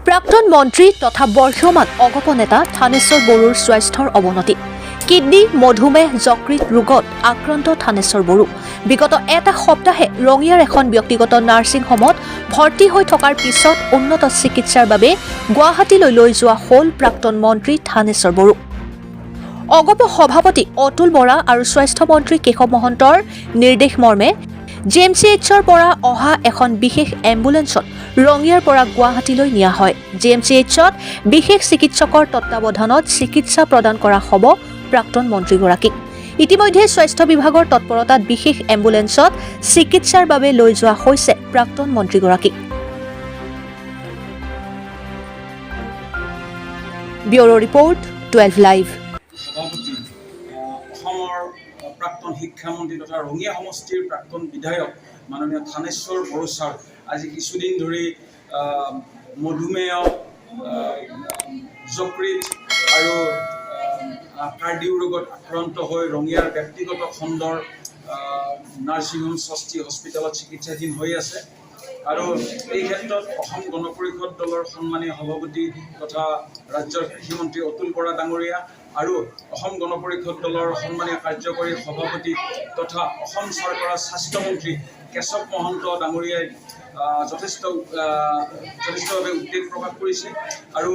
প্ৰাক্তন মন্ত্ৰী তথা বৰ্ষমান অগপ নেতা থানেশ্বৰ বড়োৰ স্বাস্থ্যৰ অৱনতি। কিডনী, মধুমেহ, যকৃত ৰোগত আক্ৰান্ত থানেশ্বৰ বড়ো। বিগত এটা সপ্তাহে ৰঙিয়াৰ এখন ব্যক্তিগত নাৰ্ছিং হোমত ভৰ্তি হৈ থকাৰ পিছত উন্নত চিকিৎসাৰ বাবে গুৱাহাটীলৈ লৈ যোৱা হ'ল প্ৰাক্তন মন্ত্ৰী থানেশ্বৰ বড়ো। অগপ সভাপতি অতুল বৰা আৰু স্বাস্থ্য মন্ত্ৰী কেশৱ মহন্তৰ নিৰ্দেশ মৰ্মে JMCHৰ পৰা অহা এখন বিশেষ এম্বুলেন্সত ৰঙিয়াৰ পৰা গুৱাহাটীলৈ নিয়া হয়। JMCHত বিশেষ চিকিৎসকৰ তত্বাৱধানত চিকিৎসা প্ৰদান কৰা হ'ব প্ৰাক্তন মন্ত্ৰীগৰাকীক। ইতিমধ্যে স্বাস্থ্য বিভাগৰ তৎপৰতাত বিশেষ এম্বুলেন্সত চিকিৎসাৰ বাবে লৈ যোৱা হৈছে প্ৰাক্তন মন্ত্ৰীগৰাকীক। Bureau report 12 live. প্ৰাক্তন শিক্ষামন্ত্ৰী তথা ৰঙিয়া সমষ্টিৰ প্ৰাক্তন বিধায়ক মাননীয় থানেশ্বৰ বড়ো ছাৰ আজি কিছুদিন ধৰি মধুমেহ, যকৃত আৰু কাৰ্ডিঅ' ৰোগত আক্ৰান্ত হৈ ৰঙিয়াৰ ব্যক্তিগত খণ্ডৰ নাৰ্ছিং হোম ষষ্ঠী হস্পিটেলত চিকিৎসাধীন হৈ আছে। আৰু এই ক্ষেত্ৰত অসম গণ পৰিষদ দলৰ সন্মানীয় সভাপতি তথা ৰাজ্যৰ কৃষিমন্ত্ৰী অতুল বৰা ডাঙৰীয়া আৰু অসম গণ পৰিষদ দলৰ সন্মানীয় কাৰ্যকৰী সভাপতি তথা অসম চৰকাৰৰ স্বাস্থ্যমন্ত্ৰী কেশৱ মহন্ত ডাঙৰীয়াই যথেষ্টভাৱে উদ্বেগ প্ৰকাশ কৰিছে আৰু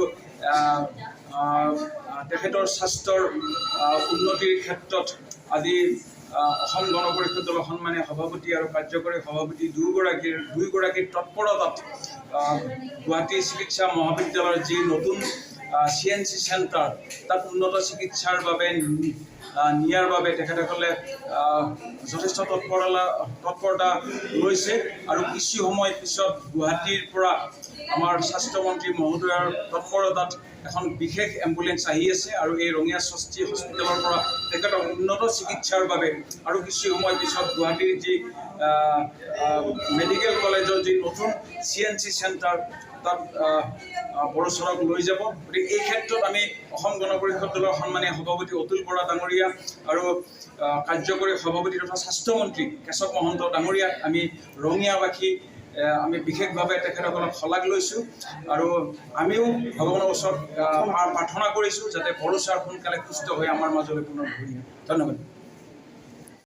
তেখেতৰ স্বাস্থ্যৰ উন্নতিৰ ক্ষেত্ৰত আজি অসম গণ পৰিষদ দলৰ সন্মানীয় সভাপতি আৰু কাৰ্যকৰী সভাপতি দুয়োগৰাকীৰ তৎপৰতাত গুৱাহাটী চিকিৎসা মহাবিদ্যালয়ৰ যি নতুন CNC চেণ্টাৰ তাত উন্নত চিকিৎসাৰ বাবে নিয়াৰ বাবে তেখেতসকলে যথেষ্ট তৎপৰতা লৈছে আৰু কিছু সময় পিছত গুৱাহাটীৰ পৰা আমাৰ স্বাস্থ্যমন্ত্ৰী মহোদয়ৰ তৎপৰতাত এখন বিশেষ এম্বুলেন্স আহি আছে আৰু এই ৰঙিয়া ষষ্ঠী হস্পিটেলৰ পৰা তেখেতৰ উন্নত চিকিৎসাৰ বাবে আৰু কিছু সময় পিছত গুৱাহাটীৰ যি মেডিকেল কলেজৰ যি নতুন CNC চেণ্টাৰ তাত বড়ো ছাৰক লৈ যাব। গতিকে এই ক্ষেত্ৰত আমি অসম গণ পৰিষদ দলৰ সন্মানীয় সভাপতি অতুল বৰা ডাঙৰীয়া আৰু কাৰ্যকৰী সভাপতি তথা স্বাস্থ্যমন্ত্ৰী কেশৱ মহন্ত ডাঙৰীয়াক আমি ৰঙিয়াবাসী আমি বিশেষভাৱে তেখেতসকলক শলাগ লৈছোঁ আৰু আমিও ভগৱানৰ ওচৰত প্ৰাৰ্থনা কৰিছোঁ যাতে বড়ো ছাৰ সোনকালে সুস্থ হৈ আমাৰ মাজলৈ পুনৰ ঘূৰি আহে। ধন্যবাদ।